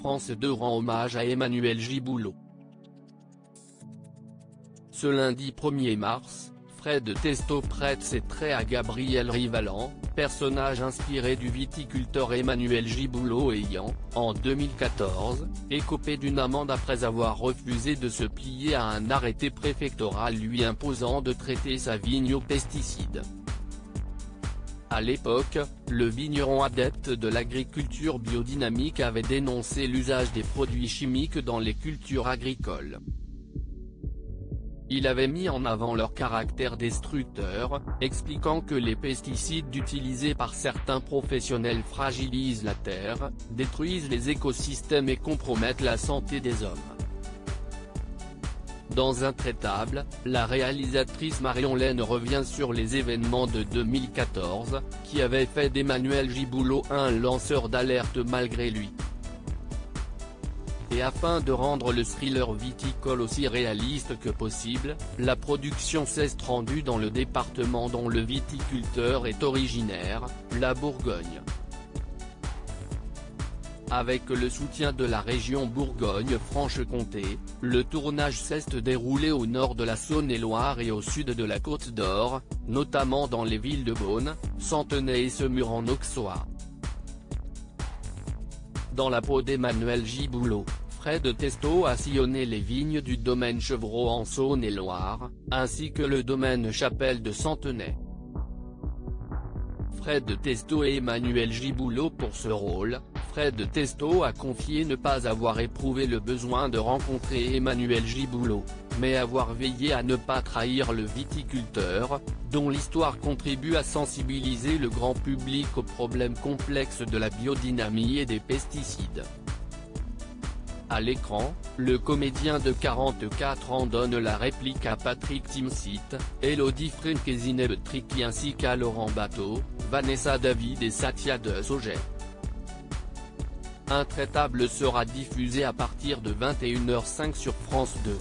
France 2 rend hommage à Emmanuel Giboulot. Ce lundi 1er mars, Fred Testo prête ses traits à Gabriel Rivalan, personnage inspiré du viticulteur Emmanuel Giboulot ayant, en 2014, écopé d'une amende après avoir refusé de se plier à un arrêté préfectoral lui imposant de traiter sa vigne aux pesticides. À l'époque, le vigneron adepte de l'agriculture biodynamique avait dénoncé l'usage des produits chimiques dans les cultures agricoles. Il avait mis en avant leur caractère destructeur, expliquant que les pesticides utilisés par certains professionnels fragilisent la terre, détruisent les écosystèmes et compromettent la santé des hommes. Dans Intraitable, la réalisatrice Marion Lenne revient sur les événements de 2014, qui avaient fait d'Emmanuel Giboulot un lanceur d'alerte malgré lui. Et afin de rendre le thriller viticole aussi réaliste que possible, la production s'est rendue dans le département dont le viticulteur est originaire, la Bourgogne. Avec le soutien de la région Bourgogne-Franche-Comté, le tournage s'est déroulé au nord de la Saône-et-Loire et au sud de la Côte d'Or, notamment dans les villes de Beaune, Centenay et Semur-en-Auxois. Dans la peau d'Emmanuel Giboulot, Fred Testo a sillonné les vignes du domaine Chevreau en Saône-et-Loire, ainsi que le domaine Chapelle de Centenay. Fred Testo et Emmanuel Giboulot pour ce rôle. Fred Testo a confié ne pas avoir éprouvé le besoin de rencontrer Emmanuel Giboulot, mais avoir veillé à ne pas trahir le viticulteur, dont l'histoire contribue à sensibiliser le grand public aux problèmes complexes de la biodynamie et des pesticides. À l'écran, le comédien de 44 ans donne la réplique à Patrick Timsit, Elodie Frankezineb-Trichy ainsi qu'à Laurent Bateau, Vanessa David et Satya de Sauget. Intraitable sera diffusé à partir de 21h05 sur France 2.